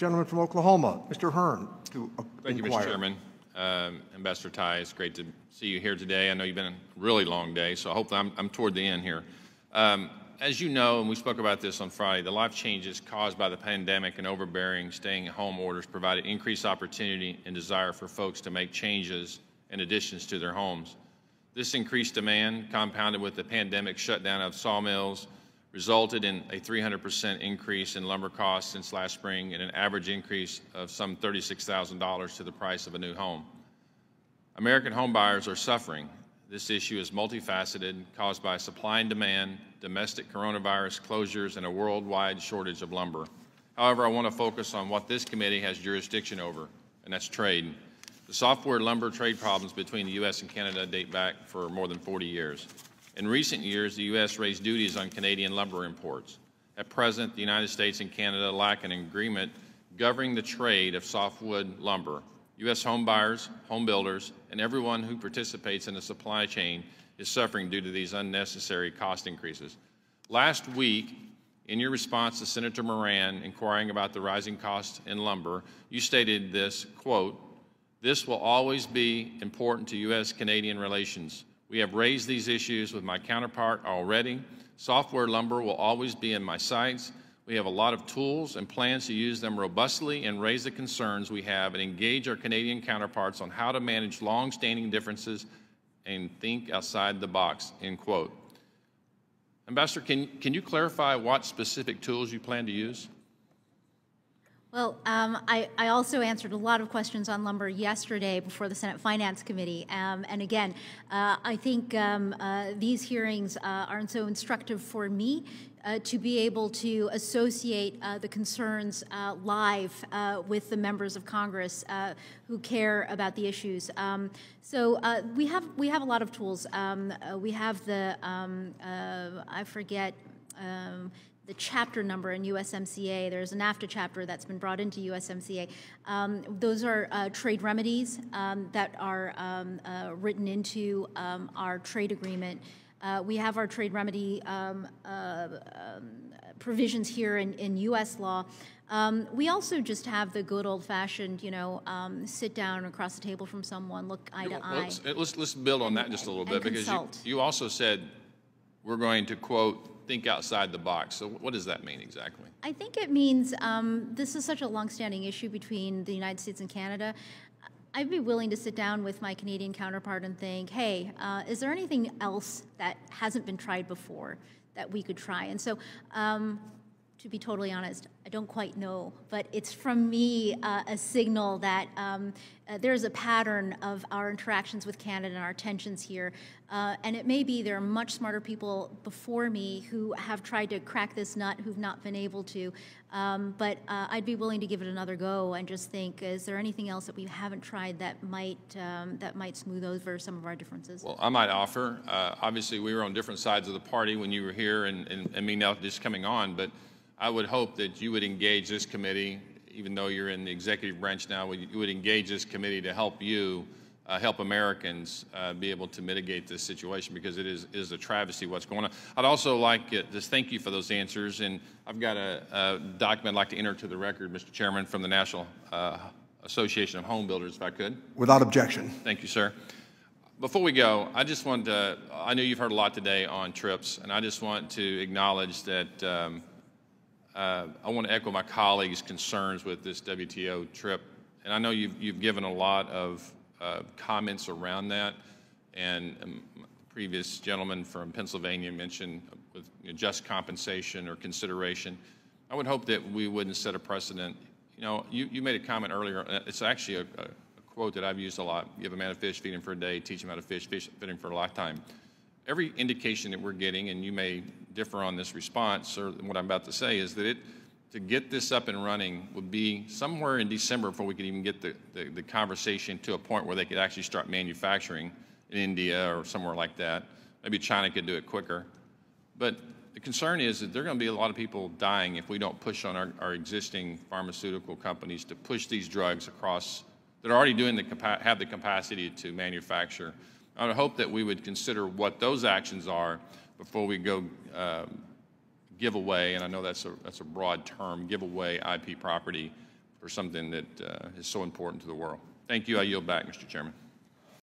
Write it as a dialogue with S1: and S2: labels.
S1: Gentleman from Oklahoma, Mr. Hern, to
S2: Thank you, Mr. Chairman. Ambassador Tai, it's great to see you here today. I know you've been a really long day, so hopefully I'm toward the end here. As you know, and we spoke about this on Friday, the life changes caused by the pandemic and overbearing staying-at-home orders provided increased opportunity and desire for folks to make changes and additions to their homes. This increased demand, compounded with the pandemic shutdown of sawmills, resulted in a 300% increase in lumber costs since last spring and an average increase of some $36,000 to the price of a new home. American homebuyers are suffering. This issue is multifaceted, caused by supply and demand, domestic coronavirus closures, and a worldwide shortage of lumber. However, I want to focus on what this committee has jurisdiction over, and that's trade. The softwood lumber trade problems between the U.S. and Canada date back for more than 40 years. In recent years, the U.S. raised duties on Canadian lumber imports. At present, the United States and Canada lack an agreement governing the trade of softwood lumber. U.S. home buyers, home builders, and everyone who participates in the supply chain is suffering due to these unnecessary cost increases. Last week, in your response to Senator Moran inquiring about the rising costs in lumber, you stated this, quote, "This will always be important to U.S.-Canadian relations. We have raised these issues with my counterpart already. Softwood lumber will always be in my sights. We have a lot of tools and plans to use them robustly and raise the concerns we have and engage our Canadian counterparts on how to manage long-standing differences and think outside the box," end quote. Ambassador, can you clarify what specific tools you plan to use?
S3: Well, I also answered a lot of questions on lumber yesterday before the Senate Finance Committee. And again, I think these hearings are so instructive for me to be able to associate the concerns live with the members of Congress who care about the issues. So we have a lot of tools. We have the I forget. The chapter number in USMCA. There's a NAFTA chapter that's been brought into USMCA. Those are trade remedies that are written into our trade agreement. We have our trade remedy provisions here in U.S. law. We also just have the good old-fashioned, sit down across the table from someone, look eye to eye.
S2: Let's build on that just a little bit, because you also said we're going to, quote, think outside the box. So what does that mean exactly?
S3: I think it means this is such a longstanding issue between the United States and Canada. I'd be willing to sit down with my Canadian counterpart and think, hey, is there anything else that hasn't been tried before that we could try? And so, to be totally honest, I don't quite know, but it's from me a signal that there's a pattern of our interactions with Canada and our tensions here. And it may be there are much smarter people before me who have tried to crack this nut who've not been able to. But I'd be willing to give it another go and just think, is there anything else that we haven't tried that might smooth over some of our differences?
S2: Well, I might offer. Obviously, we were on different sides of the party when you were here, and me now just coming on, but I would hope that you would engage this committee, even though you're in the executive branch now, you would engage this committee to help you, help Americans be able to mitigate this situation, because it is a travesty what's going on. I'd also like to thank you for those answers, and I've got a document I'd like to enter to the record, Mr. Chairman, from the National Association of Home Builders, if I could.
S1: Without objection.
S2: Thank you, sir. Before we go, I just want to, I know you've heard a lot today on trips, and I just want to acknowledge that I want to echo my colleagues' concerns with this WTO trip, and I know you've given a lot of comments around that, and the previous gentleman from Pennsylvania mentioned with just compensation or consideration. I would hope that we wouldn't set a precedent. You made a comment earlier. It's actually a quote that I've used a lot. You have a man a fish, feed him for a day, teach him how to fish, feed him for a lifetime. Every indication that we're getting, and you may differ on this response or what I'm about to say, is that to get this up and running would be somewhere in December before we could even get the conversation to a point where they could actually start manufacturing in India or somewhere like that. Maybe China could do it quicker. But the concern is that there are going to be a lot of people dying if we don't push on our existing pharmaceutical companies to push these drugs across that are already have the capacity to manufacture. I would hope that we would consider what those actions are before we go give away, and I know that's a broad term, give away IP property for something that is so important to the world. Thank you. I yield back, Mr. Chairman.